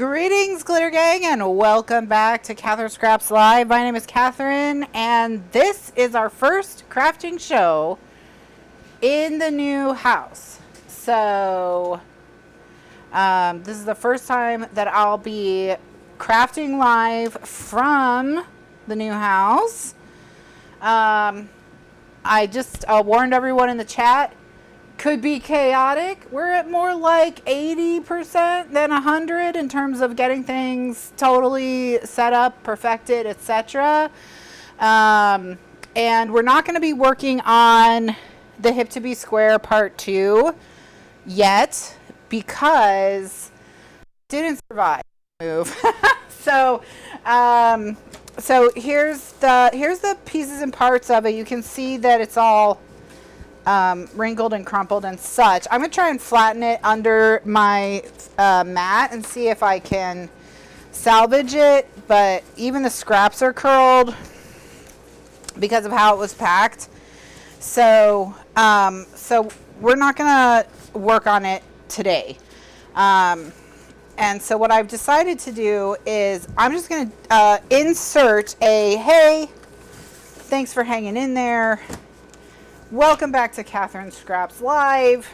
Greetings, Glitter Gang, and welcome back to Kathryn Scraps Live. My name is Kathryn, and this is our first crafting show in the new house. So, this is the first time that I'll be crafting live from the new house. I just warned everyone in the chat. Could be chaotic. We're at more like 80% than 100 in terms of getting things totally set up, perfected, etc. And we're not going to be working on the Hip to Be Square Part 2 yet because it didn't survive the move. So here's the pieces and parts of it. You can see that it's all wrinkled and crumpled and such. I'm gonna try and flatten it under my mat and see if I can salvage it, but even the scraps are curled because of how it was packed. So we're not gonna work on it today. And so what I've decided to do is I'm just gonna insert a hey, thanks for hanging in there. Welcome back to Kathryn Scraps Live,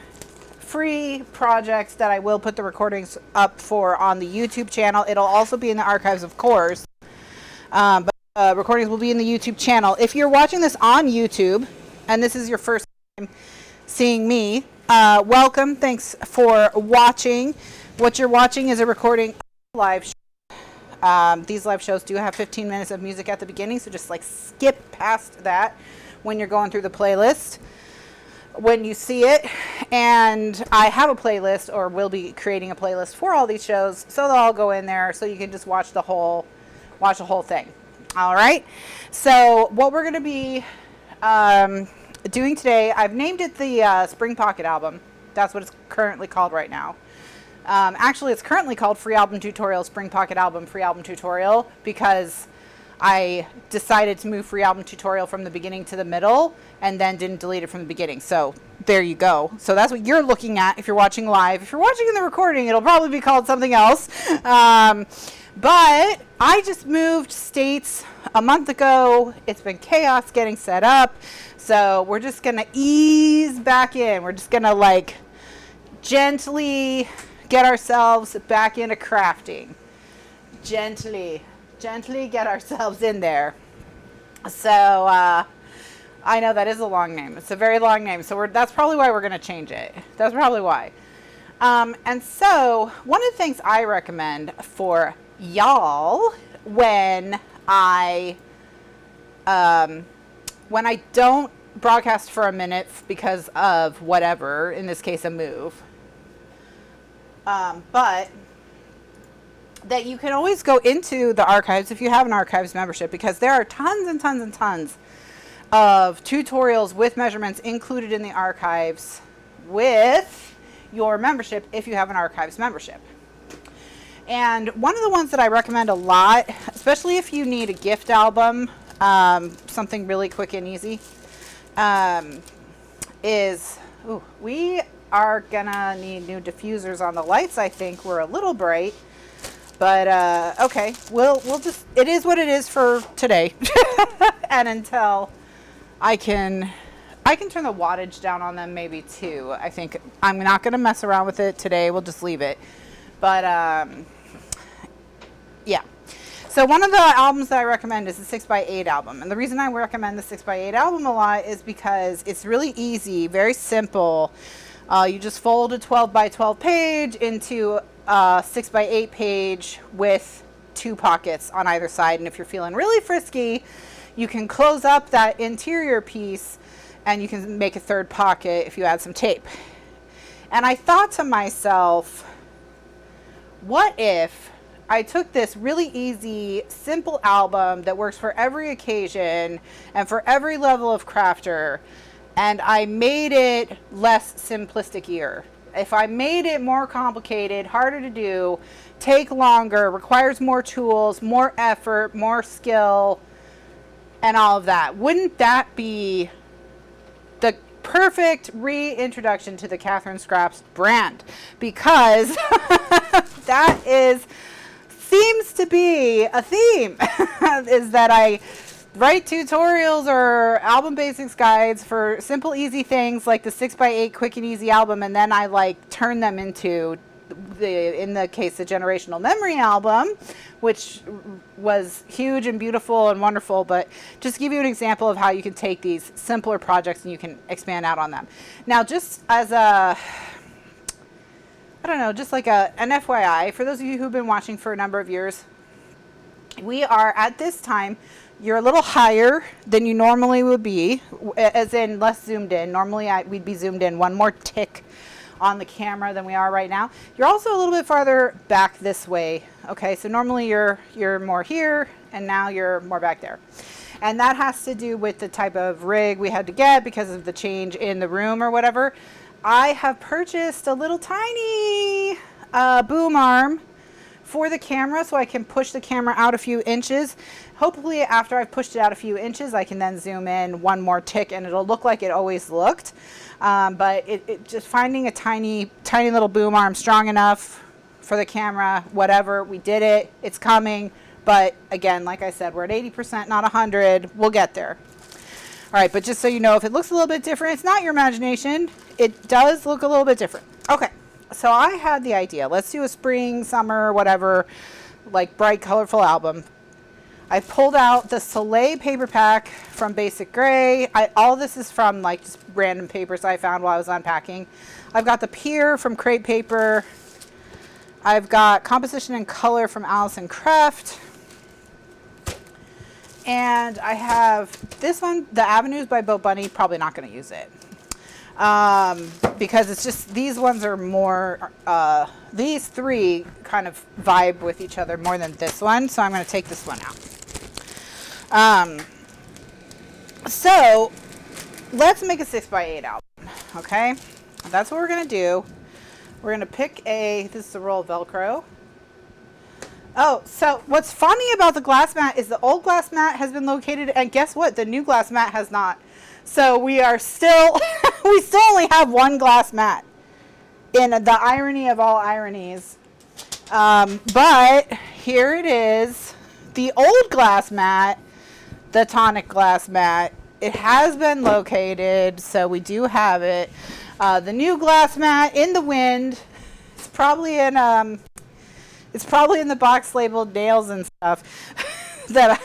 free projects that I will put the recordings up for on the YouTube channel. It'll also be in the archives, of course, but recordings will be in the YouTube channel. If you're watching this on YouTube, and this is your first time seeing me, welcome. Thanks for watching. What you're watching is a recording of a live show. These live shows do have 15 minutes of music at the beginning, so just like skip past that when you're going through the playlist when you see it. And I have a playlist, or will be creating a playlist for all these shows, so they'll all go in there so you can just watch the whole thing. All right, so what we're going to be doing today, I've named it the Spring Pocket album. That's what it's currently called right now. Actually, it's currently called Free Album Tutorial, Spring Pocket Album, Free Album Tutorial, because I decided to move Free Album Tutorial from the beginning to the middle and then didn't delete it from the beginning. So there you go. So that's what you're looking at if you're watching live. If you're watching in the recording, it'll probably be called something else. But I just moved states a month ago. It's been chaos getting set up. So we're just going to ease back in. We're just going to like gently get ourselves back into crafting. Gently get ourselves in there. So I know that is a long name. It's a very long name. So that's probably why we're going to change it. That's probably why. And so one of the things I recommend for y'all when I don't broadcast for a minute because of whatever, in this case a move, but that you can always go into the archives if you have an archives membership, because there are tons and tons and tons of tutorials with measurements included in the archives with your membership if you have an archives membership. And one of the ones that I recommend a lot, especially if you need a gift album, something really quick and easy, is, we are gonna need new diffusers on the lights. I think we're a little bright. But, okay, we'll just, it is what it is for today. And until I can turn the wattage down on them maybe too. I think I'm not going to mess around with it today. We'll just leave it. But, yeah. So one of the albums that I recommend is the 6x8 album. And the reason I recommend the 6x8 album a lot is because it's really easy, very simple. You just fold a 12x12 page into 6x8 page with 2 pockets on either side, and if you're feeling really frisky, you can close up that interior piece and you can make a 3rd pocket if you add some tape. And I thought to myself, what if I took this really easy, simple album that works for every occasion and for every level of crafter, and I made it less simplistic-ier? If I made it more complicated, harder to do, take longer, requires more tools, more effort, more skill, and all of that, wouldn't that be the perfect reintroduction to the Kathryn Scraps brand? Because that is be a theme is that I write tutorials or album basics guides for simple, easy things like the 6x8 quick and easy album, and then I like turn them into in the case, the generational memory album, which was huge and beautiful and wonderful, but just to give you an example of how you can take these simpler projects and you can expand out on them. Now, just as a, I don't know, just like an FYI, for those of you who've been watching for a number of years, we are at this time, you're a little higher than you normally would be, as in less zoomed in. Normally we'd be zoomed in one more tick on the camera than we are right now. You're also a little bit farther back this way. Okay, so normally you're more here, and now you're more back there. And that has to do with the type of rig we had to get because of the change in the room or whatever. I have purchased a little tiny boom arm for the camera so I can push the camera out a few inches. Hopefully after I've pushed it out a few inches, I can then zoom in one more tick and it'll look like it always looked. But it just finding a tiny little boom arm strong enough for the camera, whatever, we did it, it's coming. But again, like I said, we're at 80%, not 100. We'll get there. All right, but just so you know, if it looks a little bit different, it's not your imagination. It does look a little bit different. Okay, so I had the idea. Let's do a spring, summer, whatever, like bright, colorful album. I pulled out the Soleil paper pack from Basic Gray. All this is from like just random papers I found while I was unpacking. I've got the Pier from Crepe Paper. I've got Composition and Color from Allison Craft. And I have this one, The Avenues by Bo Bunny. Probably not going to use it. Because it's just, these ones are more, these three kind of vibe with each other more than this one. So I'm going to take this one out. So let's make a 6x8 album. Okay. That's what we're going to do. We're going to pick this is a roll of Velcro. Oh, so what's funny about the glass mat is the old glass mat has been located, and guess what? The new glass mat has not. So we are still, we still only have one glass mat, in the irony of all ironies. But here it is, the old glass mat, the tonic glass mat. It has been located, so we do have it. The new glass mat in the wind. It's probably in the box labeled nails and stuff that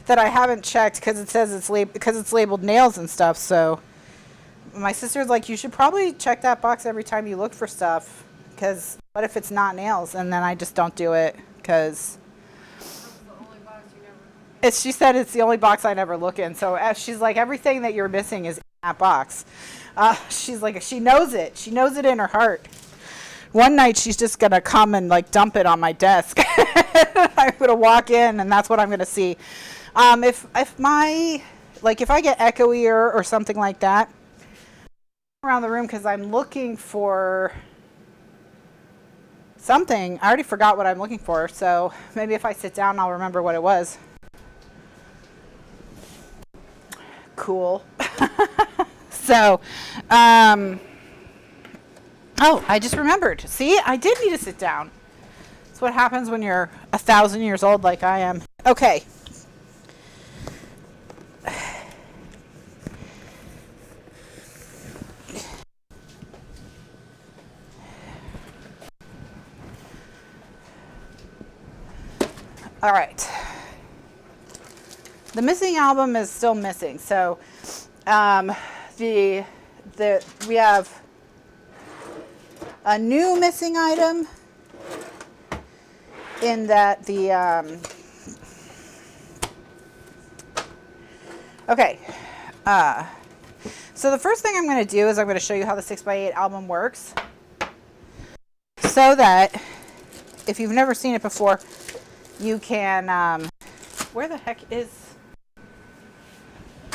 I haven't checked because it says it's labeled nails and stuff. So my sister's like, you should probably check that box every time you look for stuff, because what if it's not nails? And then I just don't do it because she said it's the only box I never look in. So she's like, everything that you're missing is in that box. She's like, she knows it. She knows it in her heart. One night she's just going to come and like dump it on my desk. I'm going to walk in and that's what I'm going to see. If I get echoey or something like that around the room, because I'm looking for something. I already forgot what I'm looking for. So maybe if I sit down, I'll remember what it was. Cool. So, oh, I just remembered. See, I did need to sit down. That's what happens when you're 1,000 years old like I am. Okay. All right. The missing album is still missing. So, we have a new missing item in that okay. So the first thing I'm going to do is I'm going to show you how the 6x8 album works, so that if you've never seen it before, you can, where the heck is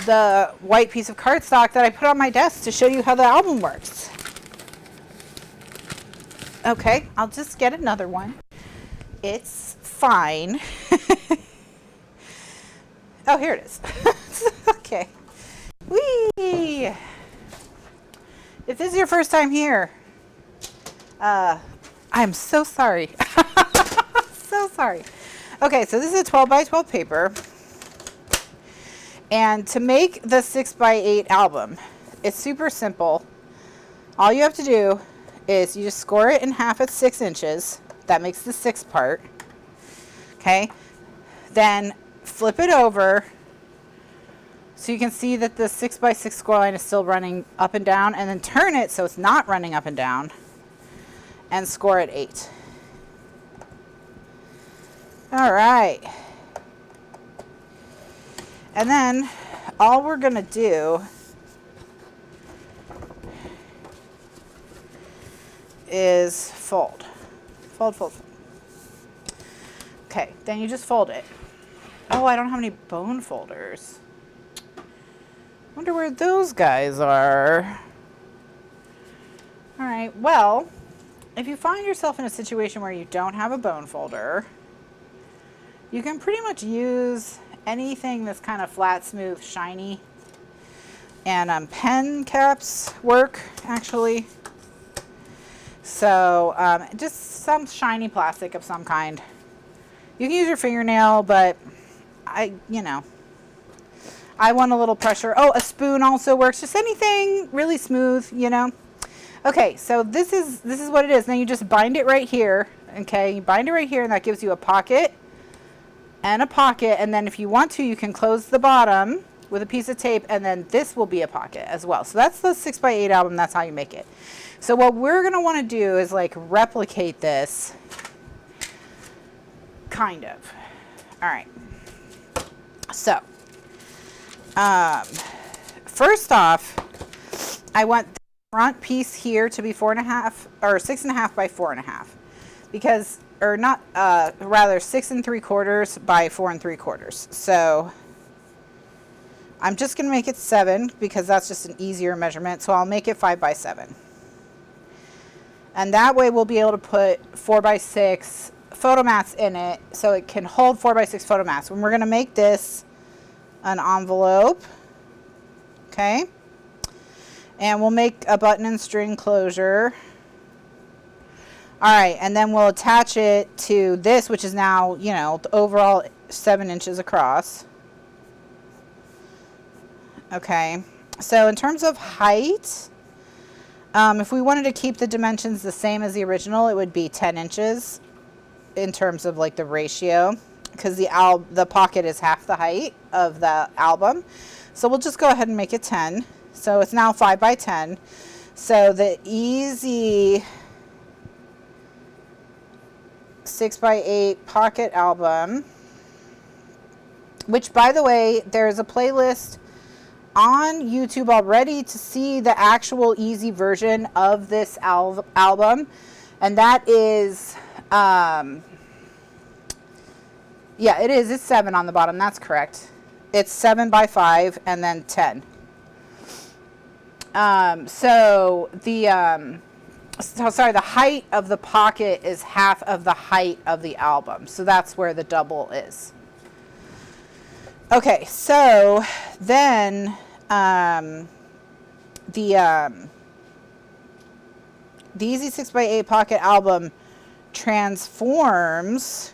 the white piece of cardstock that I put on my desk to show you how the album works? Okay, I'll just get another one. It's fine. Oh, here it is. Okay. Whee! If this is your first time here, I'm so sorry. So Sorry. Okay, so this is a 12 by 12 paper. And to make the 6 by 8 album, it's super simple. All you have to do is you just score it in half at 6 inches. That makes the 6th part. Okay. Then flip it over so you can see that the 6 by 6 score line is still running up and down, and then turn it so it's not running up and down and score at 8. All right. And then all we're going to do is fold. Fold, fold, fold. Okay, then you just fold it. Oh, I don't have any bone folders. Wonder where those guys are. All right, well, if you find yourself in a situation where you don't have a bone folder, you can pretty much use anything that's kind of flat, smooth, shiny. And pen caps work, actually. So just some shiny plastic of some kind. You can use your fingernail, but I want a little pressure. Oh, a spoon also works. Just anything really smooth, you know. Okay, so this is what it is. Now you just bind it right here. Okay, you bind it right here, and that gives you a pocket and a pocket. And then if you want to, you can close the bottom with a piece of tape, and then this will be a pocket as well. So that's the 6 by 8 album. That's how you make it. So what we're going to want to do is like replicate this, kind of. All right. So first off, I want the front piece here to be 4.5 or 6.5 by 4.5, because, or not, rather 6 3/4 by 4 3/4. So I'm just going to make it 7 because that's just an easier measurement. So I'll make it 5 by 7. And that way we'll be able to put 4 by 6 photo mats in it, so it can hold 4 by 6 photo mats. When we're going to make this an envelope, okay, and we'll make a button and string closure. All right, and then we'll attach it to this, which is now, you know, the overall 7 inches across. Okay, so in terms of height, if we wanted to keep the dimensions the same as the original, it would be 10 inches in terms of like the ratio, because the pocket is half the height of the album. So we'll just go ahead and make it 10. So it's now 5 by 10. So the easy 6 by 8 pocket album, which by the way, there's a playlist on YouTube already to see the actual easy version of this album, and that is yeah, it is. It's 7 on the bottom. That's correct. It's 7 by 5 and then 10. So the the height of the pocket is half of the height of the album. So that's where the double is. Okay, so then the Easy 6 by 8 pocket album transforms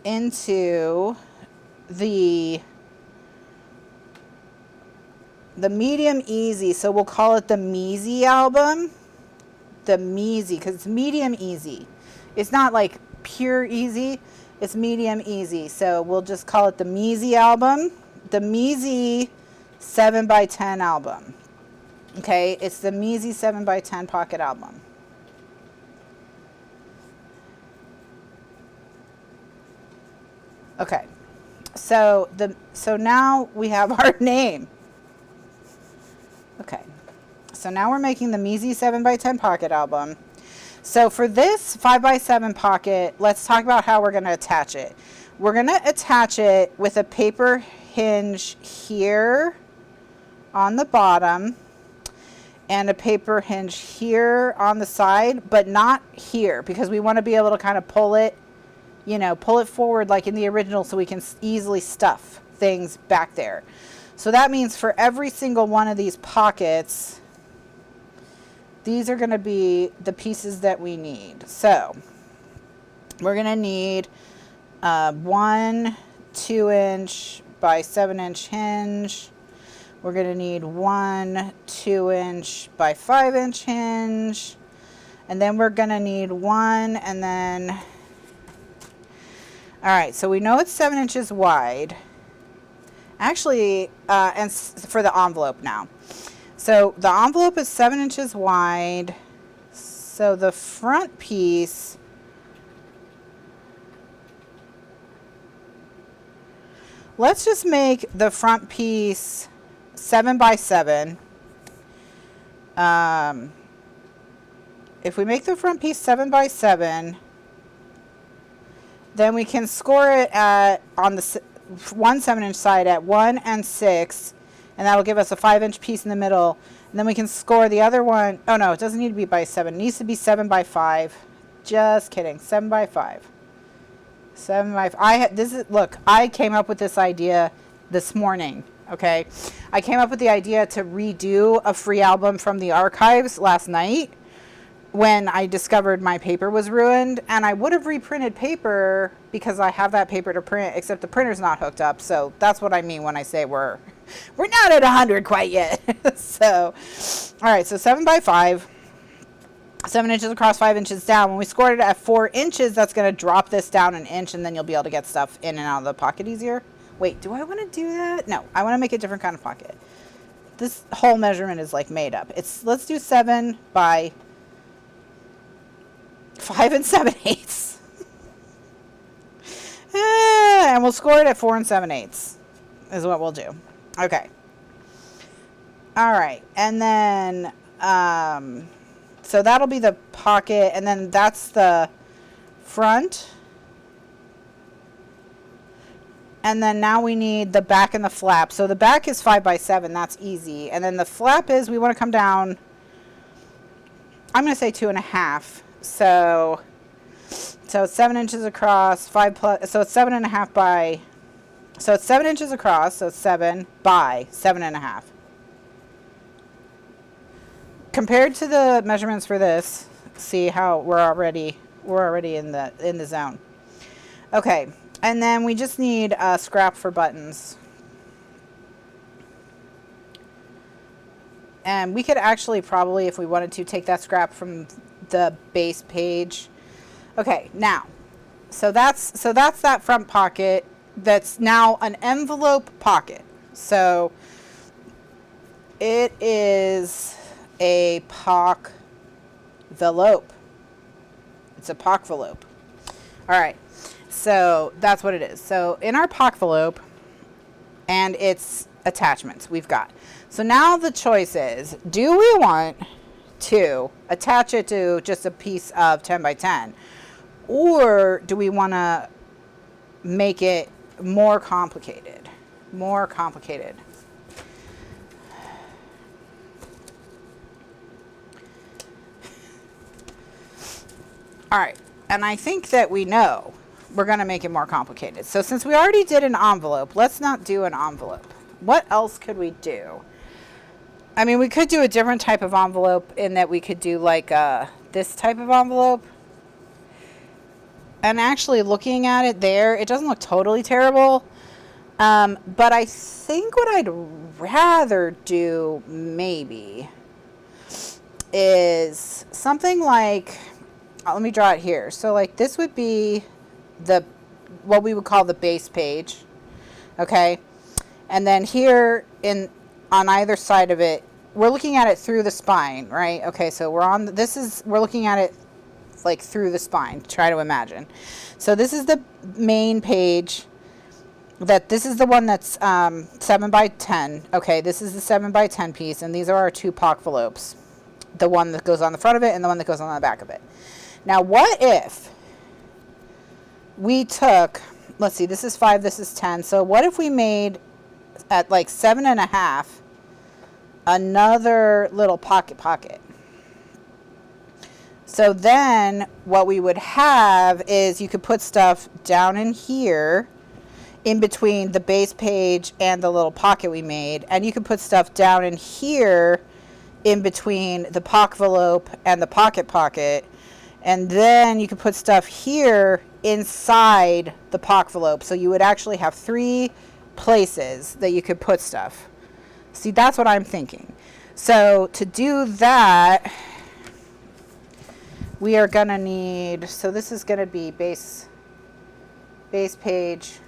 into the medium easy. So we'll call it the Measy album. The Measy, because it's medium easy. It's not like pure easy. It's medium easy. So we'll just call it the Measy album. The Measy 7 by 10 album. Okay, it's the Measy 7 by 10 pocket album. Okay, so now we have our name. Okay, so now we're making the Measy 7 by 10 pocket album. So for this 5 by 7 pocket, let's talk about how we're going to attach it. We're going to attach it with a paper hinge here on the bottom and a paper hinge here on the side, but not here, because we want to be able to kind of pull it, you know, pull it forward like in the original so we can easily stuff things back there. So that means for every single one of these pockets, these are going to be the pieces that we need. So we're going to need 1 2-inch by 7-inch hinge. We're going to need 1 2-inch by 5-inch hinge. And then we're going to need 1 and then, all right, so we know it's 7 inches wide. Actually, and for the envelope now. So the envelope is 7 inches wide. So the front piece, let's just make the front piece 7 by 7. If we make the front piece 7 by 7, then we can score it at, on the one 7-inch side at 1 and 6, and that will give us a 5-inch piece in the middle. And then we can score the other one. Oh no, it doesn't need to be by 7. It needs to be 7 by 5. Just kidding. 7 by 5. 7 by 5. Look, I came up with this idea this morning. Okay, I came up with the idea to redo a free album from the archives last night when I discovered my paper was ruined, and I would have reprinted paper because I have that paper to print, except the printer's not hooked up. So that's what I mean when I say we're not at 100 quite yet. So, all right, so 7 by 5, 7 inches across, 5 inches down. When we scored it at 4 inches, that's going to drop this down an inch, and then you'll be able to get stuff in and out of the pocket easier. Wait, do I want to do that? No, I want to make a different kind of pocket. This whole measurement is like made up. Let's do 7 by 5 7/8. And we'll score it at 4 7/8 is what we'll do. Okay. All right. And then, so that'll be the pocket, and then that's the front. And then now we need the back and the flap. So the back is 5 by 7. That's easy. And then the flap is, we want to come down, I'm going to say 2.5. So it's 7 inches across, 5 plus, so it's 7.5 by, so it's 7 inches across, so it's 7 by 7.5. Compared to the measurements for this, see how we're already in the zone. Okay, and then we just need a scrap for buttons. And we could actually probably, if we wanted to, take that scrap from the base page. Okay, now, so that's that front pocket. That's now an envelope pocket. So it is a Pock-Velope. It's a Pock-Velope. All right, so that's what it is. So in our Pock-Velope and its attachments we've got. So now the choice is, do we want to attach it to just a piece of 10 by 10, or do we want to make it more complicated? All right, and I think that we know we're going to make it more complicated. So since we already did an envelope, let's not do an envelope. What else could we do? I mean, we could do a different type of envelope in that we could do like this type of envelope. And actually looking at it there, it doesn't look totally terrible. But I think what I'd rather do maybe is something like, let me draw it here. So like this would be what we would call the base page. Okay. And then here on either side of it, we're looking at it through the spine, right? Okay, so we're looking at it like through the spine. Try to imagine. So this is the main page. This is the one that's 7 by 10. Okay, this is the 7 by 10 piece, and these are our two Pock-Velopes. The one that goes on the front of it and the one that goes on the back of it. Now, what if we took, let's see, this is 5, this is 10. So what if we made at like 7.5 another little pocket? So then what we would have is you could put stuff down in here in between the base page and the little pocket we made, and you could put stuff down in here in between the Pock-Velope and the pocket. And then you could put stuff here inside the Pock-Velope. So you would actually have 3 places that you could put stuff. See, that's what I'm thinking. So to do that, we are going to need, so this is going to be base page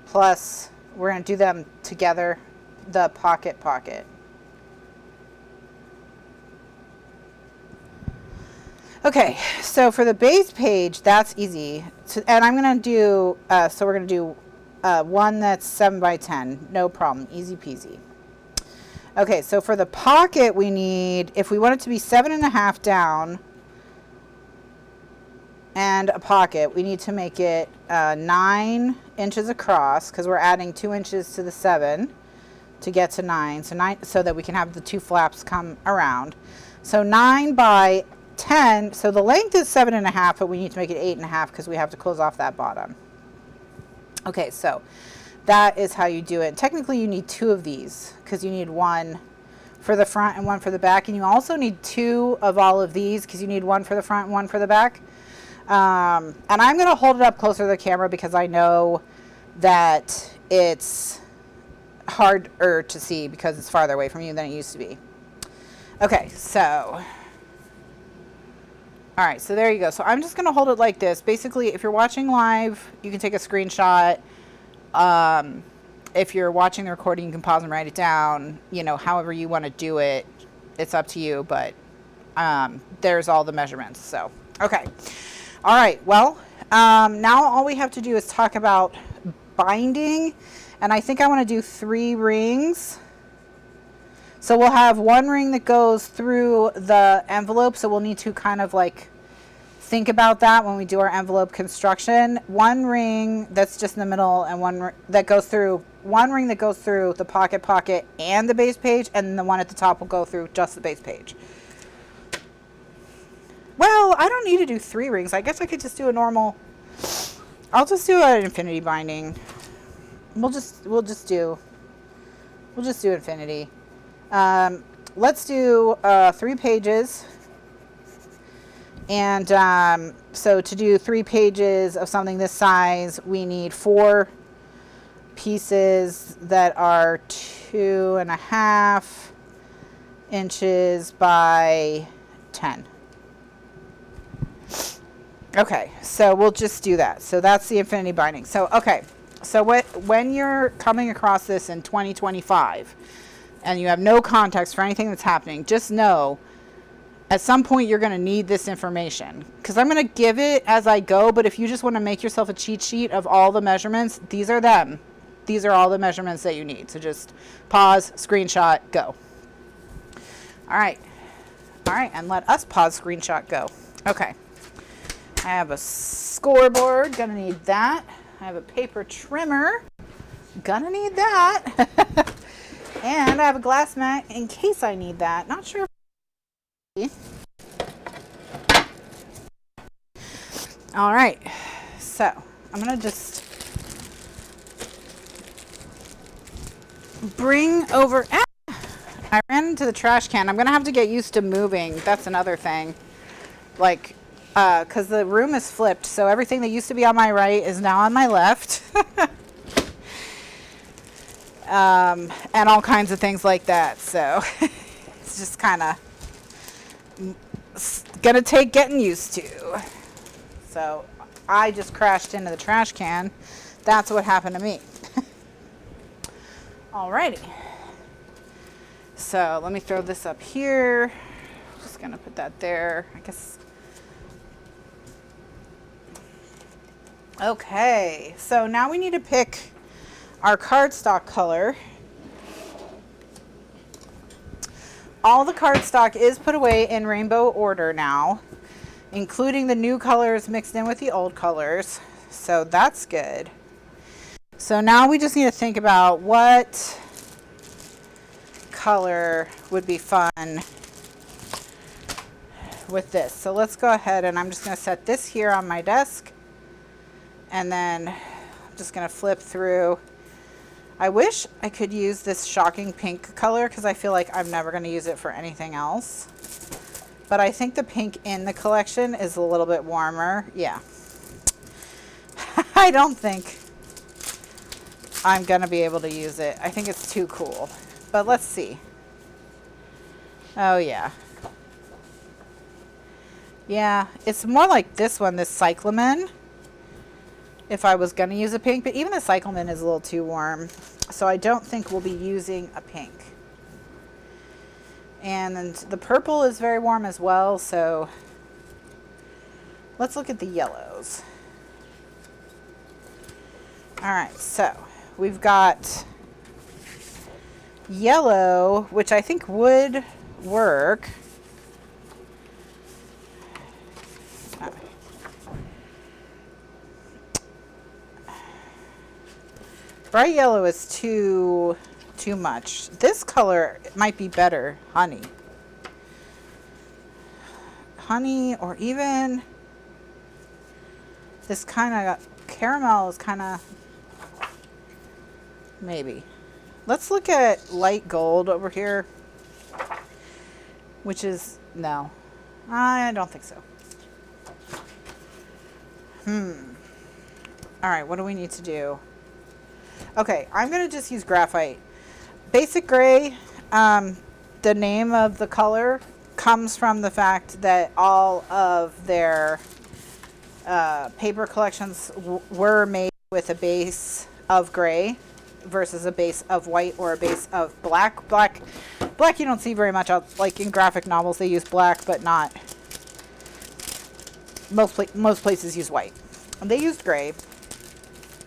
plus, we're going to do them together, the pocket. Okay, so for the base page, that's easy. And I'm going to do, so we're going to do one that's 7 by 10. No problem. Easy peasy. Okay, so for the pocket, we need, if we want it to be 7.5 down and a pocket, we need to make it 9 inches across, because we're adding 2 inches to the 7 to get to 9. So 9, so that we can have the 2 flaps come around. So 9 by 10, so the length is 7.5, but we need to make it 8.5 because we have to close off that bottom. Okay, so that is how you do it. Technically, you need 2 of these because you need 1 for the front and 1 for the back, and you also need 2 of all of these because you need 1 for the front and 1 for the back. And I'm going to hold it up closer to the camera because I know that it's harder to see because it's farther away from you than it used to be. Okay, so all right, so there you go. So I'm just going to hold it like this. Basically, if you're watching live, you can take a screenshot. If you're watching the recording, you can pause and write it down. You know, however you want to do it, it's up to you. But there's all the measurements. So, okay. All right, well, now all we have to do is talk about binding. And I think I want to do 3 rings. So we'll have 1 ring that goes through the envelope. So we'll need to kind of like think about that when we do our envelope construction. 1 ring that's just in the middle, and 1 that goes through, 1 ring that goes through the pocket and the base page, and the one at the top will go through just the base page. Well, I don't need to do 3 rings. I guess I could just do a normal, I'll just do an infinity binding. We'll just do infinity. Let's do 3 pages. And so to do 3 pages of something this size, we need 4 pieces that are 2.5 inches by 10. Okay, so we'll just do that. So that's the infinity binding. So, okay, so when you're coming across this in 2025 and you have no context for anything that's happening, just know at some point you're going to need this information, because I'm going to give it as I go. But if you just want to make yourself a cheat sheet of all the measurements, these are them. These are all the measurements that you need. So just pause, screenshot, go. All right, and let us pause, screenshot, go. Okay, I have a scoreboard, gonna need that. I have a paper trimmer, gonna need that. And I have a glass mat in case I need that. Not sure. All right, so I'm gonna just bring over. I ran into the trash can. I'm gonna have to get used to moving. That's another thing. Like, because the room is flipped, so everything that used to be on my right is now on my left. And all kinds of things like that. So it's just kind of gonna take getting used to. So I just crashed into the trash can. That's what happened to me. Alrighty. So let me throw this up here. Just gonna put that there, I guess. Okay, so now we need to pick our cardstock color. All the cardstock is put away in rainbow order now, including the new colors mixed in with the old colors. So that's good. So now we just need to think about what color would be fun with this. So let's go ahead, and I'm just going to set this here on my desk, and then I'm just going to flip through. I wish I could use this shocking pink color because I feel like I'm never going to use it for anything else. But I think the pink in the collection is a little bit warmer. Yeah. I don't think I'm going to be able to use it. I think it's too cool. But let's see. Oh, yeah. Yeah, it's more like this one, this cyclamen. If I was going to use a pink, but even the cyclamen is a little too warm. So I don't think we'll be using a pink. And then the purple is very warm as well, so let's look at the yellows. All right, so we've got yellow, which I think would work. Bright yellow is too much. This color might be better, honey. Honey, or even this kind of caramel is kind of, maybe. Let's look at light gold over here, which is, no, I don't think so. All right, what do we need to do? Okay, I'm going to just use graphite. Basic gray, the name of the color comes from the fact that all of their paper collections were made with a base of gray versus a base of white or a base of black. Black you don't see very much. Like in graphic novels, they use black, but not. Most places use white. And they used gray.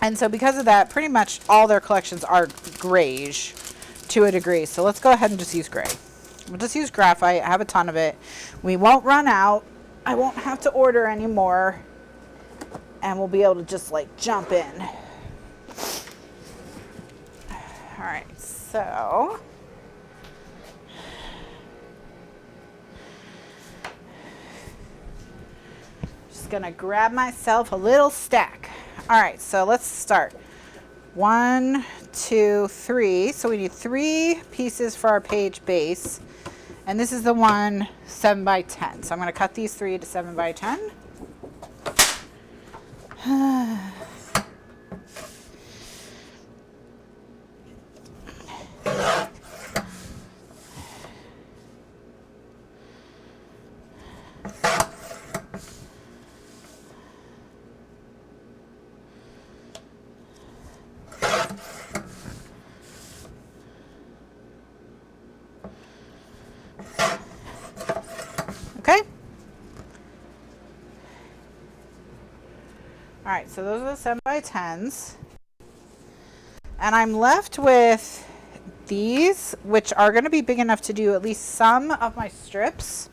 And so because of that, pretty much all their collections are grayish to a degree. So let's go ahead and just use gray. We'll just use graphite. I have a ton of it. We won't run out. I won't have to order anymore. And we'll be able to just like jump in. All right, so just gonna grab myself a little stack. All right, so let's start. 1, 2, 3. So we need 3 pieces for our page base. And this is the one 7 by 10. So I'm going to cut these 3 to 7 by 10. Okay. All right, so those are the 7 by 10s. And I'm left with these, which are going to be big enough to do at least some of my strips.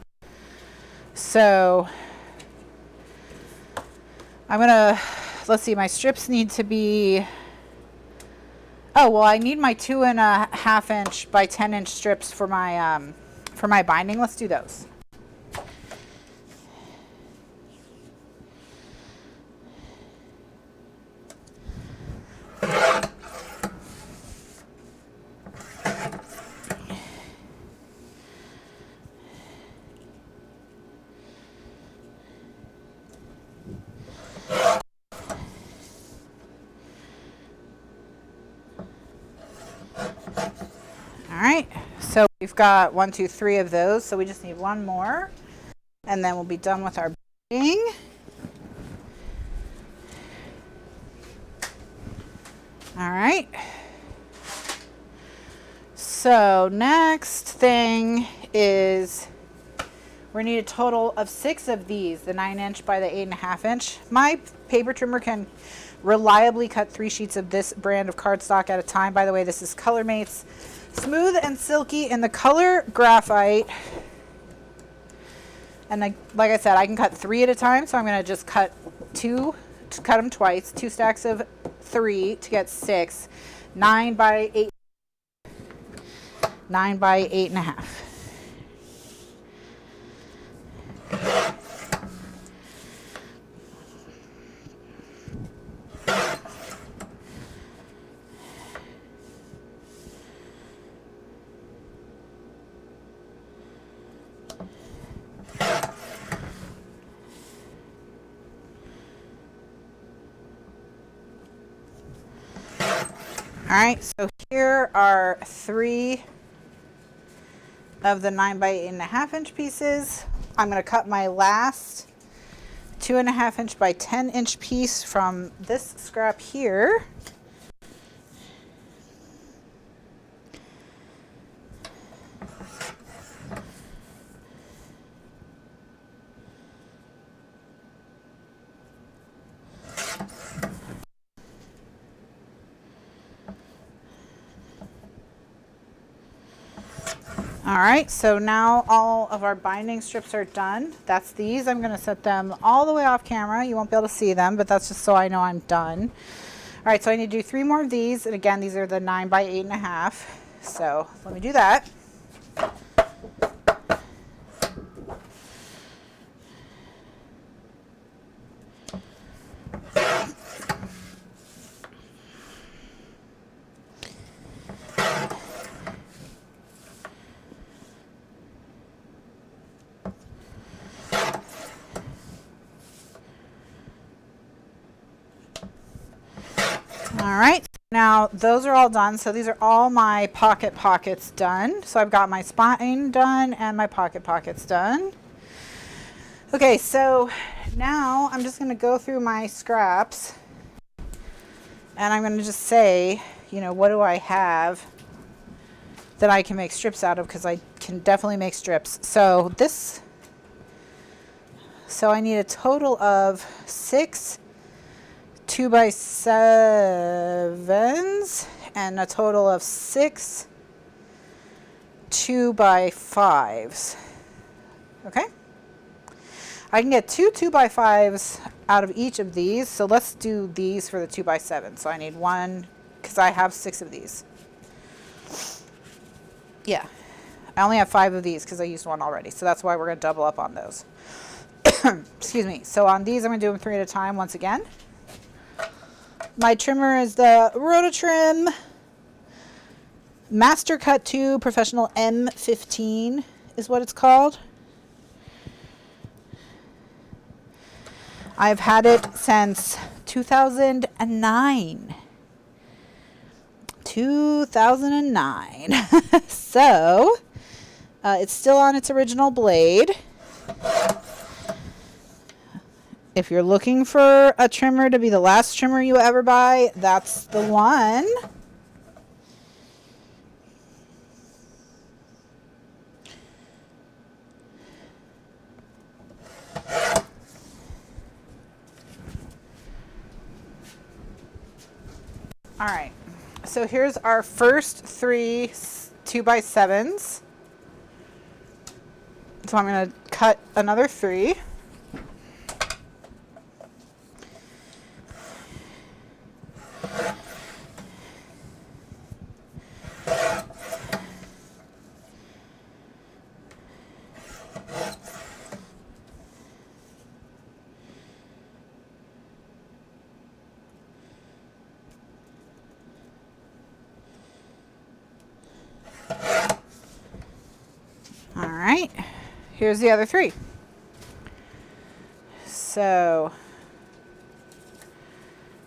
So I'm going to, let's see, my strips need to be, oh, well, I need my 2.5 inch by 10 inch strips for my binding. Let's do those. So we've got 1, 2, 3 of those. So we just need 1 more, and then we'll be done with our binding. All right. So next thing is we need a total of 6 of these, the 9 inch by the 8.5 inch. My paper trimmer can reliably cut 3 sheets of this brand of cardstock at a time. By the way, this is ColorMate's Smooth and Silky in the color Graphite. And like I said, I can cut 3 at a time, so I'm going to just cut 2, to cut them twice, 2 stacks of 3 to get 6, 9 by 8, 9 by 8.5. All right, so here are 3 of the 9 by 8.5 inch pieces. I'm going to cut my last 2.5 inch by 10 inch piece from this scrap here. All right, so now all of our binding strips are done. That's these. I'm going to set them all the way off camera. You won't be able to see them, but that's just so I know I'm done. All right, so I need to do 3 more of these. And again, these are the 9 by 8.5. So let me do that. All right, now those are all done. So these are all my pockets done. So I've got my spine done and my pockets done. Okay, so now I'm just going to go through my scraps and I'm going to just say, you know, what do I have that I can make strips out of, because I can definitely make strips. So I need a total of 6 2x7s and a total of 6 2x5s. Okay, I can get 2 2x5s out of each of these. So let's do these for the 2x7. So I need 1 because I have 6 of these. Yeah, I only have 5 of these because I used 1 already. So that's why we're going to double up on those. Excuse me. So on these, I'm going to do them 3 at a time once again. My trimmer is the Rototrim Master Cut 2 Professional M15 is what it's called. I've had it since 2009. 2009. So it's still on its original blade. If you're looking for a trimmer to be the last trimmer you ever buy, that's the one. All right, so here's our first 3 2x7s. So I'm going to cut another 3. All right, here's the other 3. So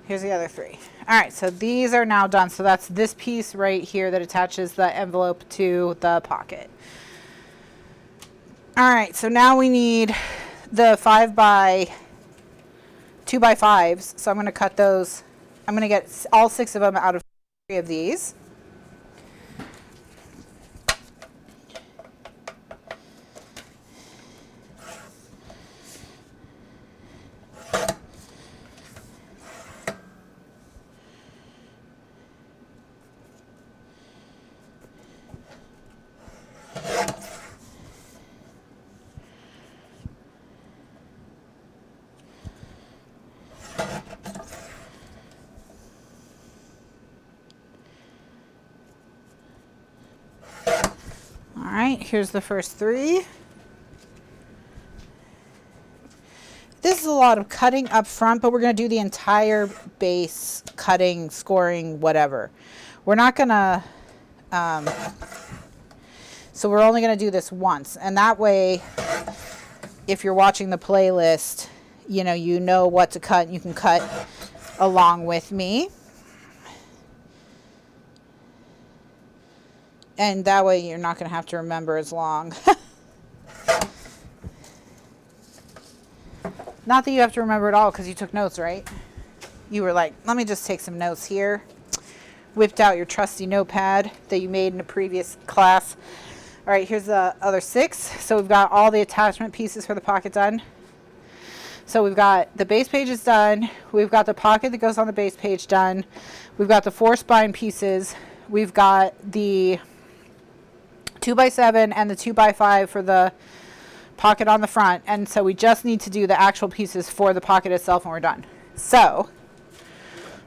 here's the other 3. All right, so these are now done. So that's this piece right here that attaches the envelope to the pocket. All right, so now we need the 5 by 2x5s. So I'm going to cut those. I'm going to get all 6 of them out of 3 of these. All right, here's the first 3. This is a lot of cutting up front, but we're going to do the entire base, cutting, scoring, whatever. We're not going to, so we're only going to do this once. And that way, if you're watching the playlist, you know what to cut. You can cut along with me. And that way you're not going to have to remember as long. Not that you have to remember it all because you took notes, right? You were like, let me just take some notes here. Whipped out your trusty notepad that you made in a previous class. All right, here's the other 6. So we've got all the attachment pieces for the pocket done. So we've got the base page is done. We've got the pocket that goes on the base page done. We've got the 4 spine pieces. We've got the 2x7 and the 2x5 for the pocket on the front. And so we just need to do the actual pieces for the pocket itself and we're done. So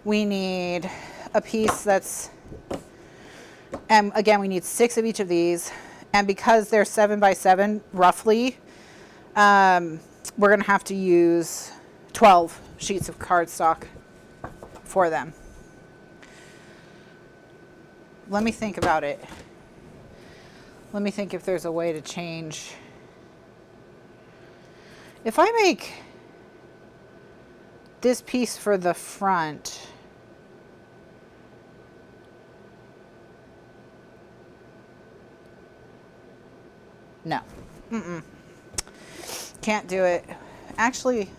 we need a piece that's, and again, we need 6 of each of these. And because they're 7x7 roughly, we're going to have to use 12 sheets of cardstock for them. Let me think about it. Let me think if there's a way to change. If I make this piece for the front, no. Can't do it. Actually,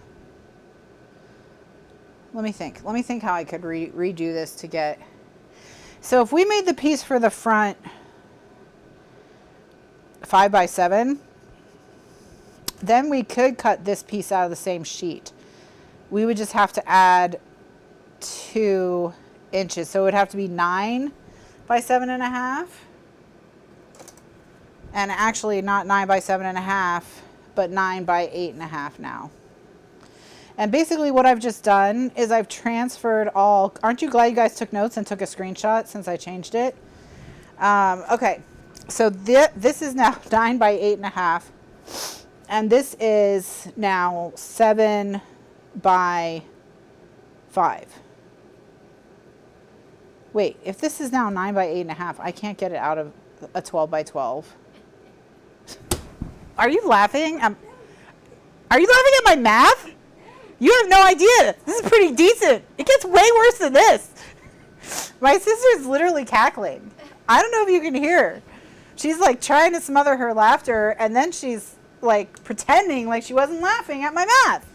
let me think. Let me think how I could redo this to get. So if we made the piece for the front 5x7, then we could cut this piece out of the same sheet. We would just have to add 2 inches. So it would have to be 9 by 7.5. And actually not 9 by 7.5, but 9 by 8.5 now. And basically what I've just done is I've transferred all, aren't you glad you guys took notes and took a screenshot since I changed it? Okay, so this is now 9 by 8.5. And this is now 7 by 5. Wait, if this is now 9 by 8.5, I can't get it out of a 12 by 12. Are you laughing? Are you laughing at my math? You have no idea. This is pretty decent. It gets way worse than this. My sister's literally cackling. I don't know if you can hear her. She's like trying to smother her laughter, and then she's like pretending like she wasn't laughing at my math.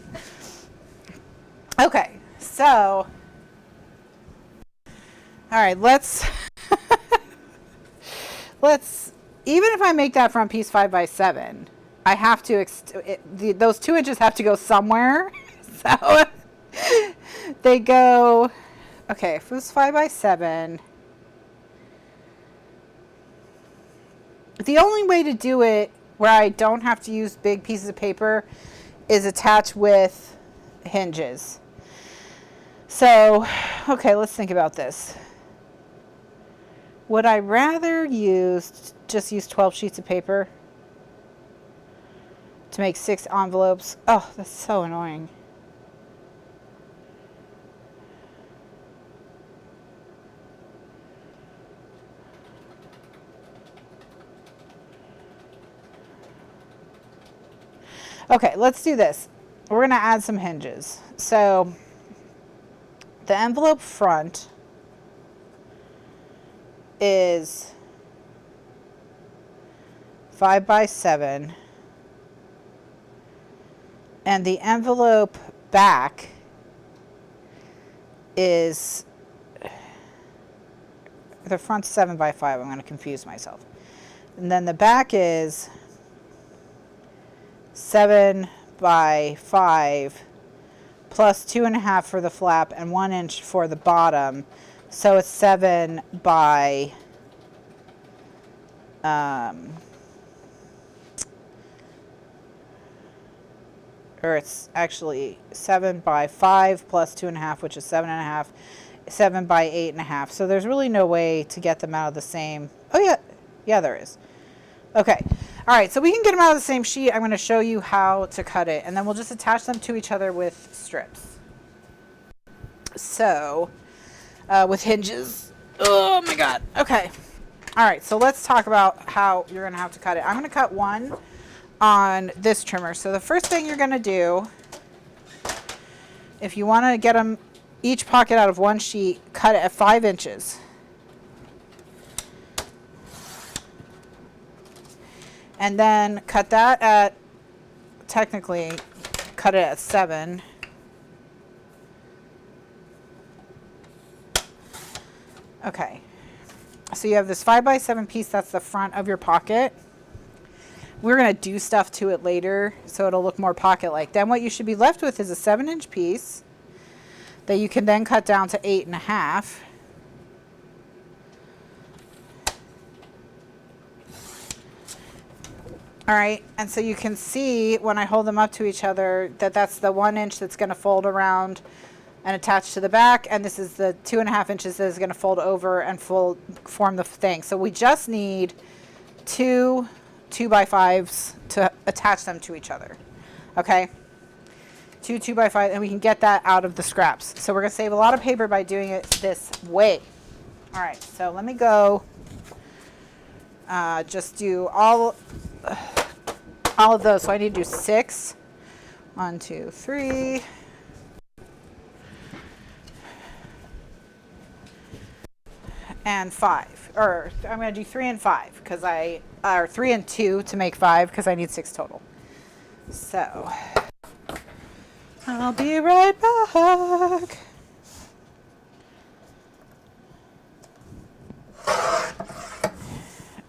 Okay, so, all right, let's, even if I make that front piece 5x7, I have to, those 2 inches have to go somewhere. So they go, okay, if it was 5x7, the only way to do it where I don't have to use big pieces of paper is attach with hinges. So, okay, let's think about this. Would I rather just use 12 sheets of paper to make 6 envelopes? Oh, that's so annoying. Okay, let's do this. We're going to add some hinges. So the envelope front is 5x7, and the envelope back is, the front's 7x5. I'm going to confuse myself. And then the back is 7x5 plus 2.5 for the flap and 1 inch for the bottom. So it's 7 by or it's actually 7 by 5 plus 2.5, which is 7.5, 7 by 8.5. So there's really no way to get them out of the same. Oh yeah, there is. Okay. All right, so we can get them out of the same sheet. I'm going to show you how to cut it, and then we'll just attach them to each other with strips. So, with hinges. Oh my God. Okay. All right, so let's talk about how you're going to have to cut it. I'm going to cut one on this trimmer. So the first thing you're going to do, if you want to get them each pocket out of one sheet, cut it at 5 inches. And then cut that at, technically, cut it at 7. Okay. So you have this 5x7 piece, that's the front of your pocket. We're going to do stuff to it later so it'll look more pocket-like. Then what you should be left with is a 7-inch piece that you can then cut down to 8.5. All right, and so you can see when I hold them up to each other that that's the 1 inch that's going to fold around and attach to the back, and this is the 2.5 inches that is going to fold over and form the thing. So we just need 2 2x5s to attach them to each other. Okay, 2 2x5, and we can get that out of the scraps. So we're going to save a lot of paper by doing it this way. All right, so let me go just do all of those. So I need to do 6. 1 2 3. And 5, or I'm going to do 3 and 5 because or 3 and 2 to make 5 because I need 6 total. So I'll be right back.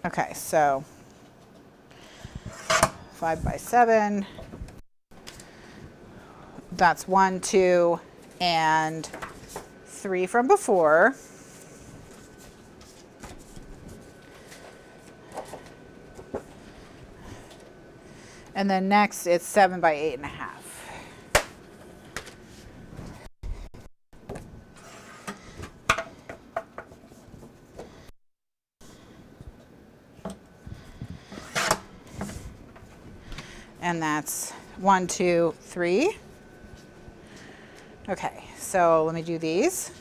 Okay, so 5x7. That's 1, 2, and 3 from before. And then next it's 7 by 8.5. And that's 1, 2, 3. Okay, so let me do these.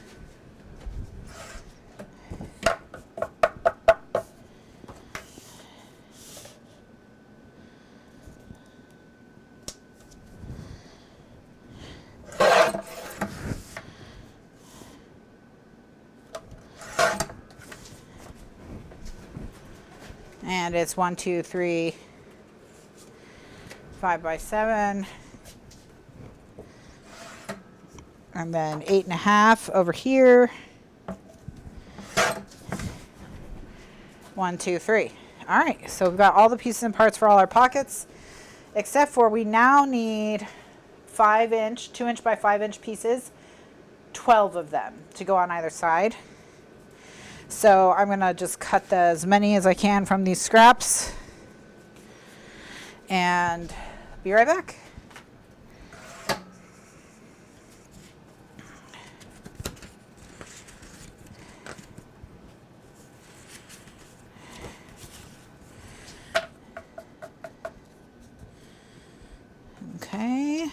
And it's 1, 2, 3, 5x7, and then 8.5 over here. 1, 2, 3. All right, so we've got all the pieces and parts for all our pockets, except for we now need 5-inch, 2-inch by 5-inch pieces, 12 of them to go on either side. So I'm going to just cut as many as I can from these scraps and be right back. Okay.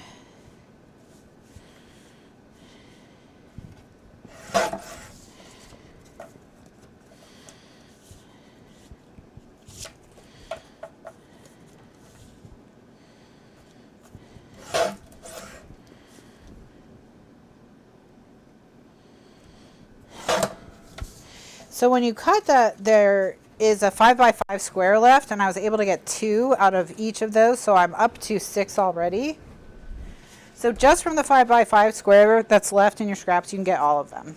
So when you cut that, there is a 5x5 square left, and I was able to get 2 out of each of those, so I'm up to 6 already. So just from the 5x5 square that's left in your scraps, you can get all of them.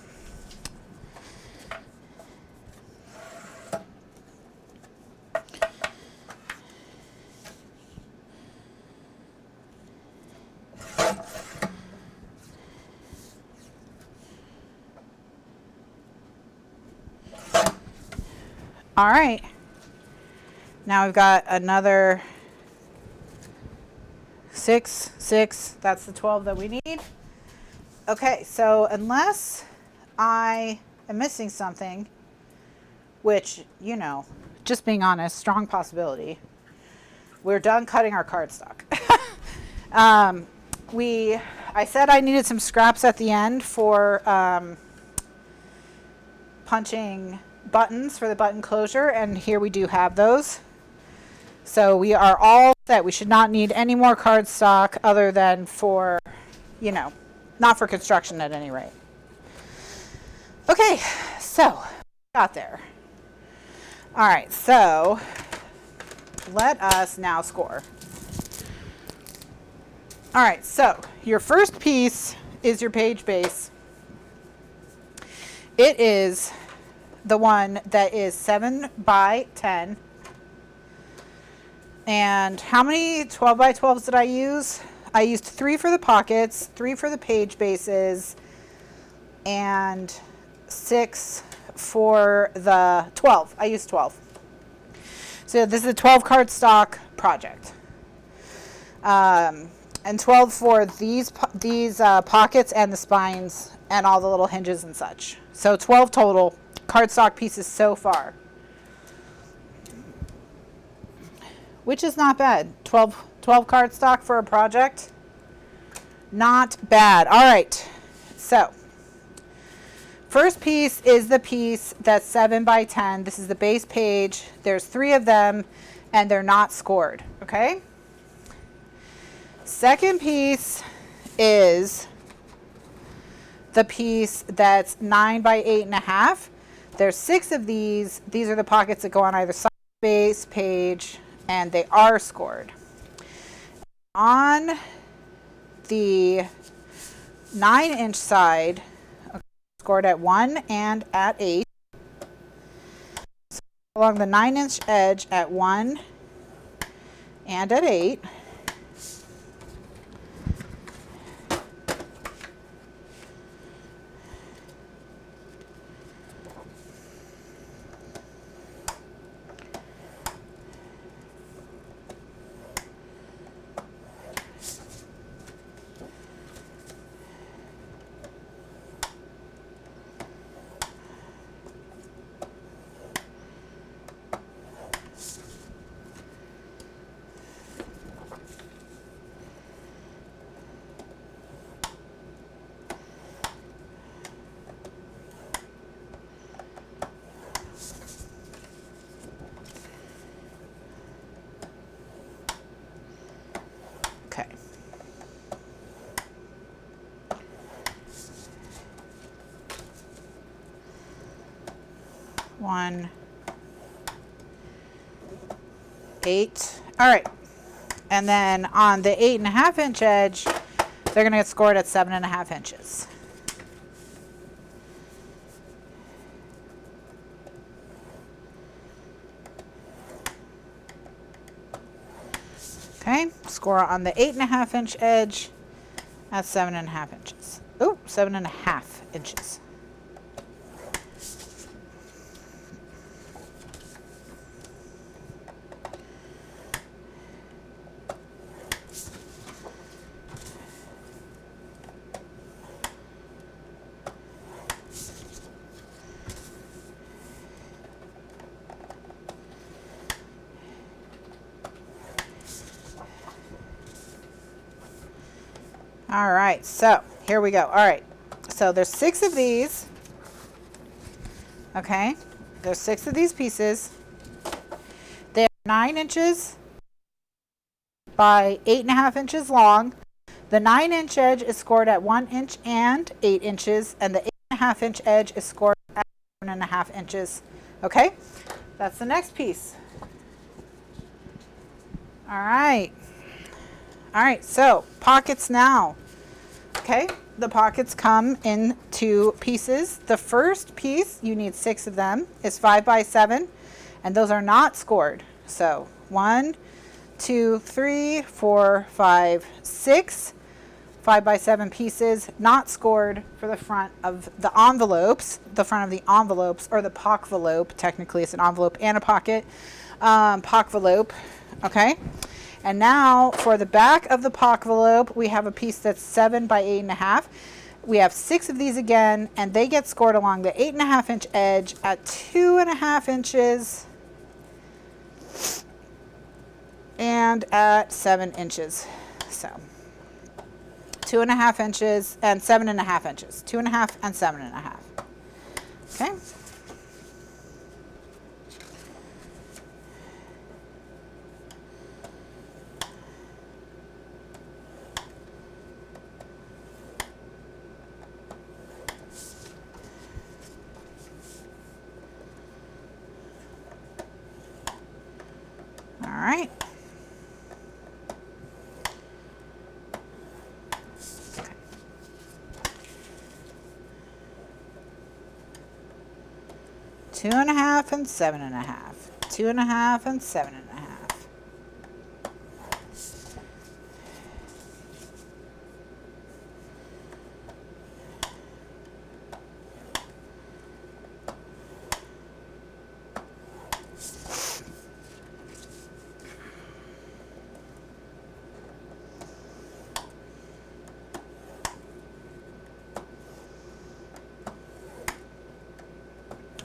All right, now we've got another 6, 6, that's the 12 that we need. Okay, so unless I am missing something, which, you know, just being honest, strong possibility, we're done cutting our cardstock. I said I needed some scraps at the end for punching buttons for the button closure, and here we do have those. So we are all set. We should not need any more cardstock other than for, you know, not for construction at any rate. Okay, so got there. All right, so let us now score. All right, so your first piece is your page base. It is the one that is 7 by 10. And how many 12 by 12s did I use? I used 3 for the pockets, 3 for the page bases, and 6 for the 12. I used 12. So this is a 12 cardstock project. And 12 for these pockets and the spines and all the little hinges and such. So 12 total cardstock pieces so far, which is not bad. 12 cardstock for a project, not bad. All right, so first piece is the piece that's 7 by 10. This is the base page. There's 3 of them, and they're not scored, okay? Second piece is the piece that's 9 by 8.5. There's 6 of these. These are the pockets that go on either side of the base page, and they are scored. On the 9-inch side, okay, scored at 1 and at 8. So along the 9-inch edge at 1 and at 8. Okay. One, 8. All right. And then on the 8.5-inch edge, they're going to get scored at 7.5 inches. Okay, score on the 8.5-inch edge at 7.5 inches. Oh, 7.5 inches. All right, so here we go. All right, so there's 6 of these. Okay, there's 6 of these pieces. They're 9 inches by 8.5 inches long. The 9-inch edge is scored at 1 inch and 8 inches, and the 8.5-inch edge is scored at 7.5 inches. Okay, that's the next piece. All right. All right, so pockets now. Okay, the pockets come in 2 pieces. The first piece, you need 6 of them, is 5 by 7, and those are not scored. So 1, 2, 3, 4, 5, 6, 5 by 7 pieces, not scored for the front of the envelopes, or the Pock-Velope. Technically, it's an envelope and a pocket. Pock-Velope, okay? And now for the back of the Pock-Velope, we have a piece that's 7 by 8.5. We have 6 of these again, and they get scored along the 8.5-inch edge at 2.5 inches and at 7 inches. So 2.5 inches and 7.5 inches. 2.5 and 7.5. Okay. All right. 2.5 and 7.5. 2.5 and 7.5.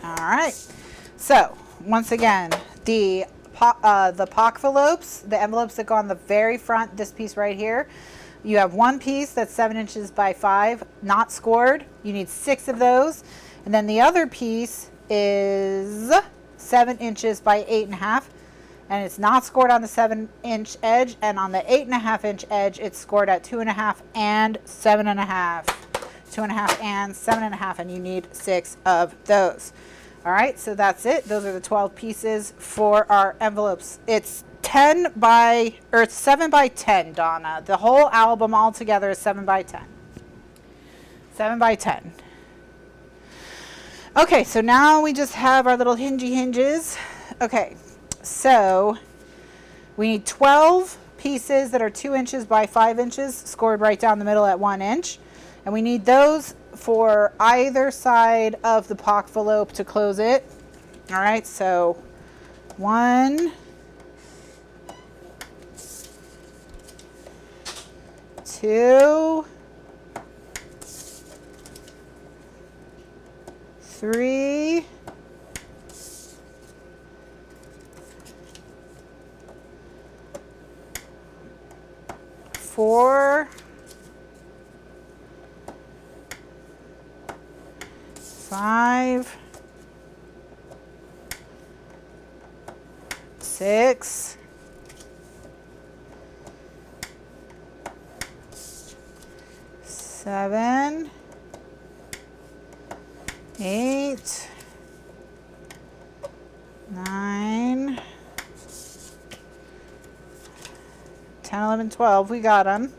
All right, so once again, the Pock-Velopes, the envelopes that go on the very front, this piece right here, you have one piece that's 7 inches by 5, not scored. You need 6 of those. And then the other piece is 7 inches by 8.5, and it's not scored on the 7-inch edge, and on the 8.5-inch edge, it's scored at 2.5 and 7.5. 2.5 and 7.5, and you need 6 of those. All right, so that's it. Those are the 12 pieces for our envelopes. It's 7 by 10, Donna. The whole album altogether is 7 by 10. 7 by 10. Okay, so now we just have our little hingy hinges. Okay, so we need 12 pieces that are 2 inches by 5 inches, scored right down the middle at 1 inch. And we need those for either side of the Pock-Velope to close it. All right, so 1, 2, 3, 4, 5, 6, 7, 8, 9, 10, 11, 12. We got them.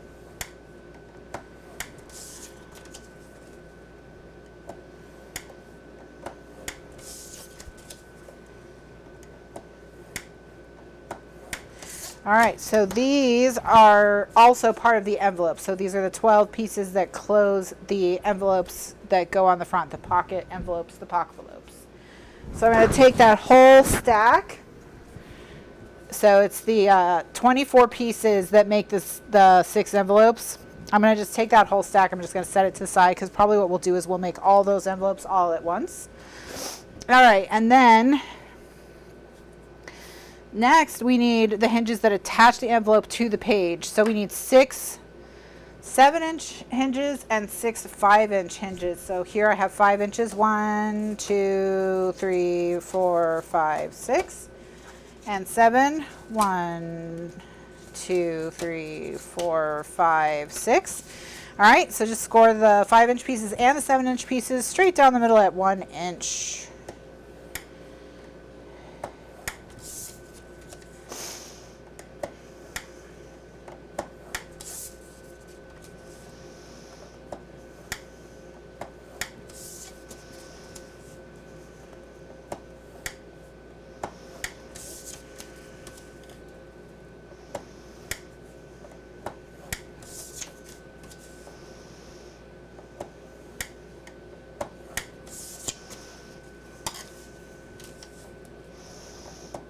All right, so these are also part of the envelope. So these are the 12 pieces that close the envelopes that go on the front, the pocket envelopes, the Pock-Velopes. So I'm going to take that whole stack. So it's the 24 pieces that make the 6 envelopes. I'm going to just take that whole stack. I'm just going to set it to the side because probably what we'll do is we'll make all those envelopes all at once. All right, and then next, we need the hinges that attach the envelope to the page. So we need 6 7-inch hinges and 6 5-inch hinges. So here I have 5 inches. 1, 2, 3, 4, 5, 6. And 7. 1, 2, 3, 4, 5, 6. All right, so just score the 5-inch pieces and the 7-inch pieces straight down the middle at 1 inch.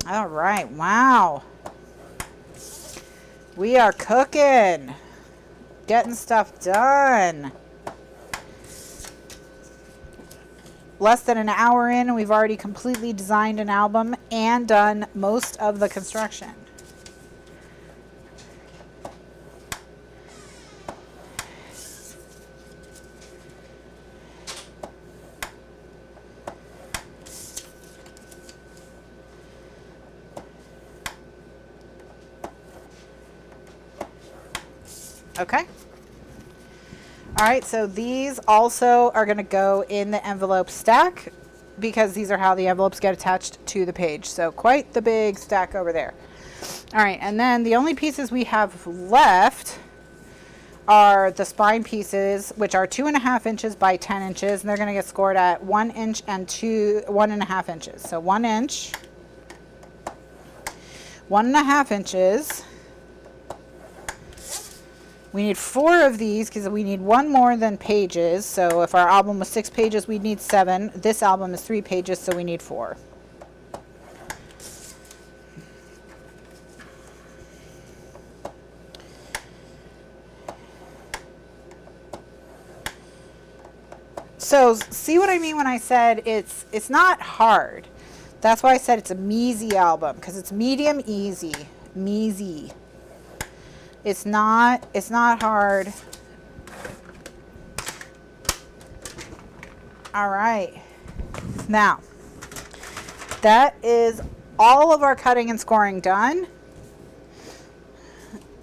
All right, wow. We are cooking, getting stuff done. Less than an hour in, and we've already completely designed an album and done most of the construction. Okay. All right, so these also are going to go in the envelope stack because these are how the envelopes get attached to the page. So quite the big stack over there. All right, and then the only pieces we have left are the spine pieces, which are 2.5 inches by 10 inches, and they're going to get scored at 1 inch and 1.5 inches. So 1 inch, 1.5 inches. We need 4 of these because we need 1 more than pages. So if our album was 6 pages, we need 7. This album is 3 pages, so we need 4. So see what I mean when I said it's not hard. That's why I said it's a measy album, because it's medium easy. Measy. It's not hard. All right. Now, that is all of our cutting and scoring done.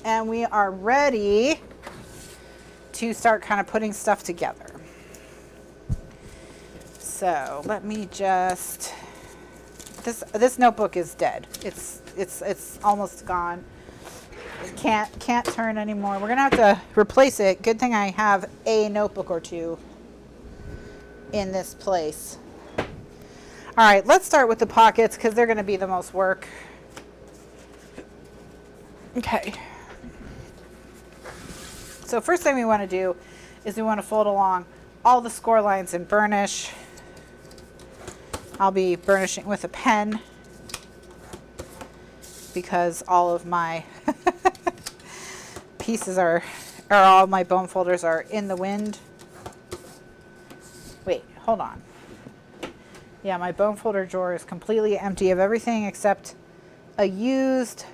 And we are ready to start kind of putting stuff together. So let me just, this notebook is dead. It's almost gone. It can't turn anymore. We're gonna have to replace it. Good thing I have a notebook or two in this place. All right, let's start with the pockets because they're gonna be the most work. Okay. So first thing we want to do is we want to fold along all the score lines and burnish. I'll be burnishing with a pen because all of my pieces or all my bone folders are in the wind. Wait, hold on. Yeah, my bone folder drawer is completely empty of everything except a used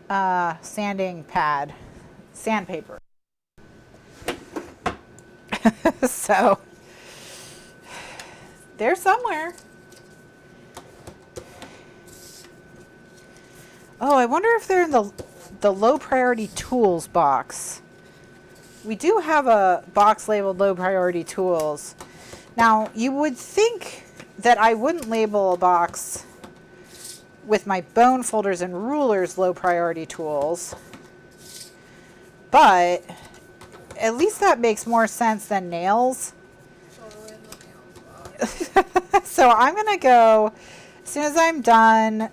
sanding pad, sandpaper. So they're somewhere. Oh, I wonder if they're in the low priority tools box. We do have a box labeled low priority tools. Now, you would think that I wouldn't label a box with my bone folders and rulers low priority tools, but at least that makes more sense than nails. So I'm gonna go, as soon as I'm done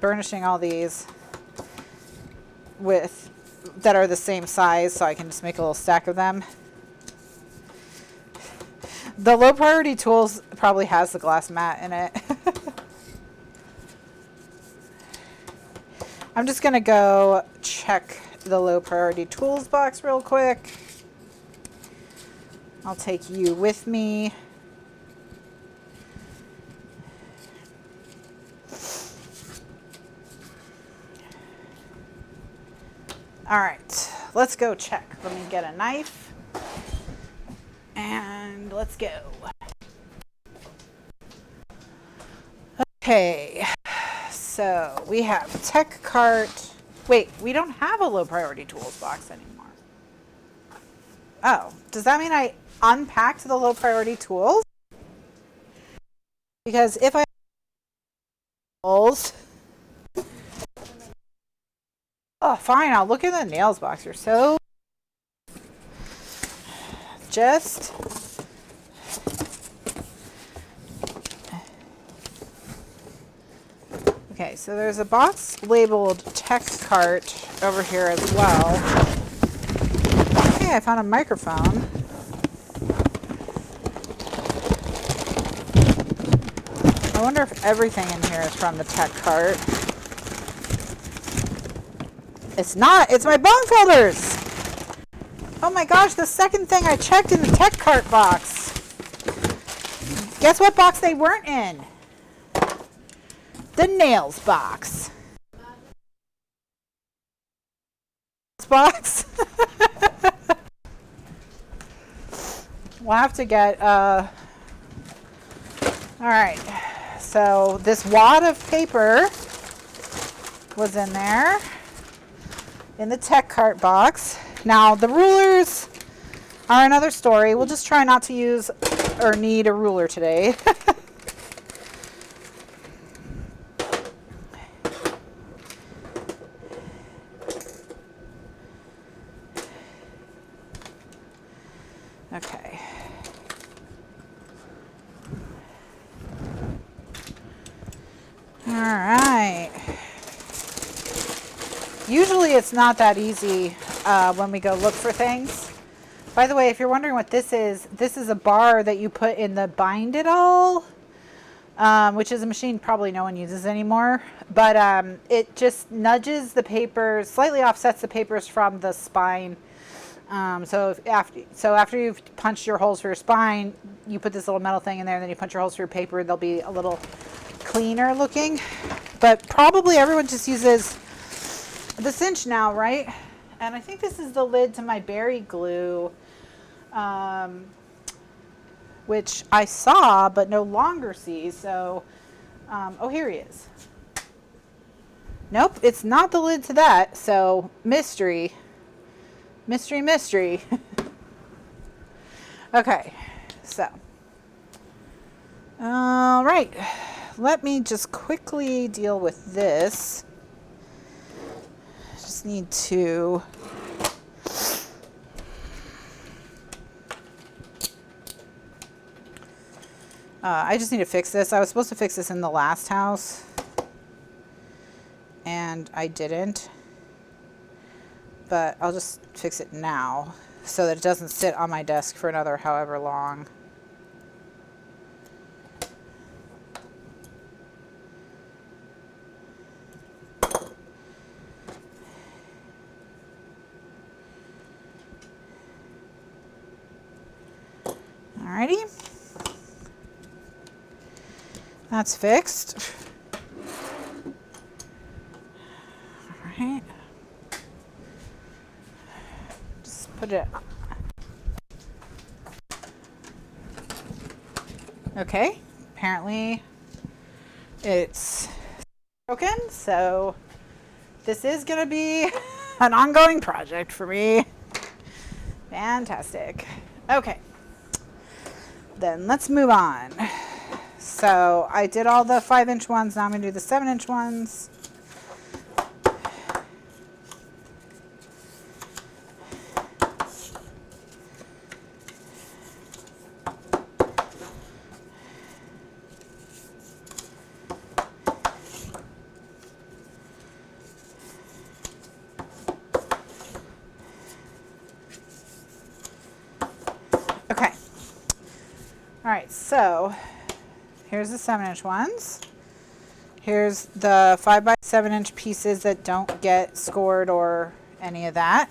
burnishing all these that are the same size, so I can just make a little stack of them. The low priority tools probably has the glass mat in it. I'm just gonna go check the low priority tools box real quick. I'll take you with me. All right, let's go check. Let me get a knife and let's go. Okay, so we have tech cart. Wait, we don't have a low priority tools box anymore. Oh, does that mean I unpacked the low priority tools? Because if I tools, oh, fine, I'll look in the nails box. You're so just okay. So there's a box labeled tech cart over here as well. Okay, I found a microphone. I wonder if everything in here is from the tech cart. It's not. It's my bone folders. Oh my gosh, the second thing I checked in the tech cart box. Guess what box they weren't in? The nails box. Box. We'll have to get all right, so this wad of paper was in there in the tech cart box. Now the rulers are another story. We'll just try not to use or need a ruler today. Okay. All right. Usually it's not that easy when we go look for things. By the way, if you're wondering what this is a bar that you put in the Bind It All, which is a machine probably no one uses anymore. But it just nudges the papers, slightly offsets the papers from the spine. So after you've punched your holes for your spine, you put this little metal thing in there, and then you punch your holes for your paper. They'll be a little cleaner looking. But probably everyone just uses the cinch now, right? And I think this is the lid to my berry glue, which I saw but no longer see. So, oh, here he is. Nope, it's not the lid to that. So, mystery. Mystery, mystery. Okay, so. All right, let me just quickly deal with this. Just need to. I just need to fix this. I was supposed to fix this in the last house, and I didn't. But I'll just fix it now so that it doesn't sit on my desk for another however long. Alrighty. That's fixed. All right. Just put it. Okay. Apparently it's broken, so this is going to be an ongoing project for me. Fantastic. Okay. Then let's move on. So I did all the 5-inch ones. Now I'm going to do the 7-inch ones. Okay. All right, so here's the 7-inch ones. Here's the 5x7-inch pieces that don't get scored or any of that.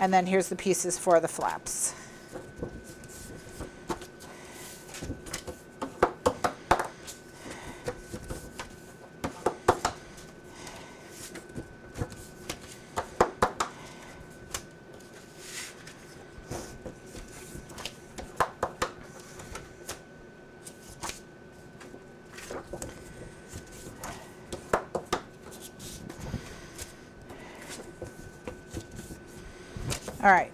And then here's the pieces for the flaps. All right.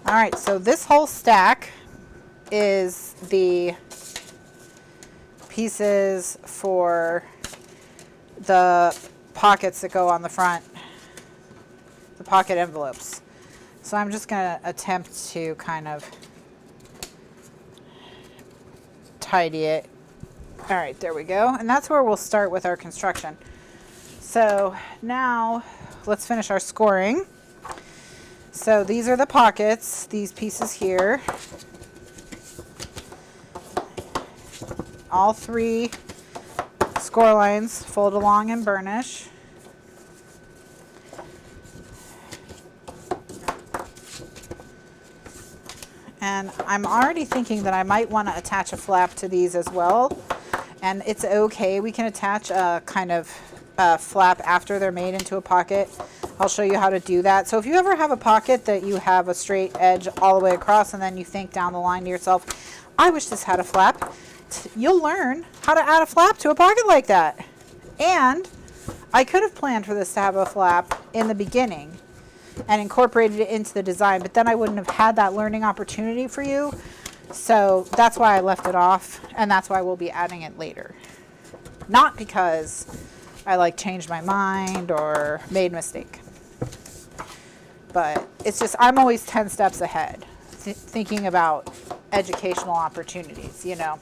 All right, so this whole stack is the pieces for the pockets that go on the front, the pocket envelopes. So I'm just going to attempt to kind of tidy it. All right, there we go. And that's where we'll start with our construction. So now let's finish our scoring. So these are the pockets, these pieces here. All 3 score lines fold along and burnish. And I'm already thinking that I might want to attach a flap to these as well. And it's okay, we can attach a kind of flap after they're made into a pocket. I'll show you how to do that. So if you ever have a pocket that you have a straight edge all the way across and then you think down the line to yourself, I wish this had a flap, you'll learn how to add a flap to a pocket like that. And I could have planned for this to have a flap in the beginning and incorporated it into the design, but then I wouldn't have had that learning opportunity for you. So that's why I left it off, and that's why we'll be adding it later. Not because I like changed my mind or made a mistake, but it's just I'm always 10 steps ahead, thinking about educational opportunities, you know.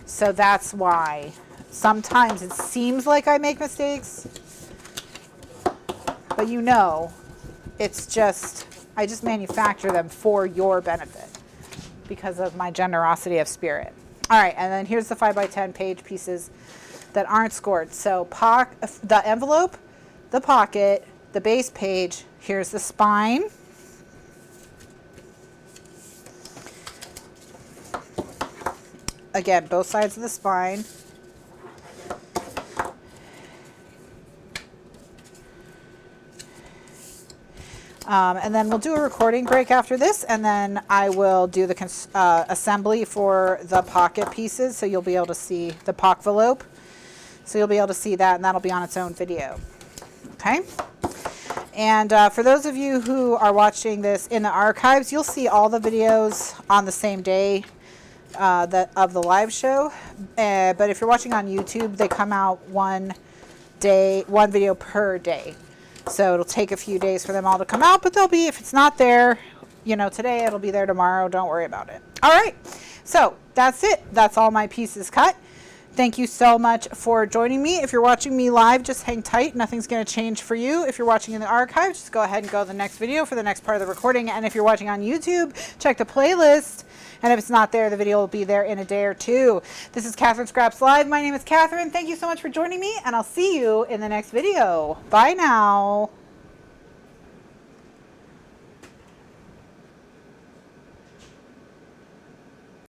So that's why sometimes it seems like I make mistakes, but you know, it's just, I just manufacture them for your benefit because of my generosity of spirit. All right, and then here's the 5x10 page pieces that aren't scored. So the envelope, the pocket, the base page, here's the spine. Again, both sides of the spine. And then we'll do a recording break after this, and then I will do the assembly for the pocket pieces, so you'll be able to see the Pock-Velope. So you'll be able to see that, and that'll be on its own video. Okay? And for those of you who are watching this in the archives, you'll see all the videos on the same day of the live show. But if you're watching on YouTube, they come out one video per day. So it'll take a few days for them all to come out, but they'll be, if it's not there, you know, today, it'll be there tomorrow. Don't worry about it. All right. So that's it. That's all my pieces cut. Thank you so much for joining me. If you're watching me live, just hang tight. Nothing's going to change for you. If you're watching in the archive, just go ahead and go to the next video for the next part of the recording. And if you're watching on YouTube, check the playlist. And if it's not there, the video will be there in a day or two. This is Kathryn Scraps Live. My name is Kathryn. Thank you so much for joining me, and I'll see you in the next video. Bye now.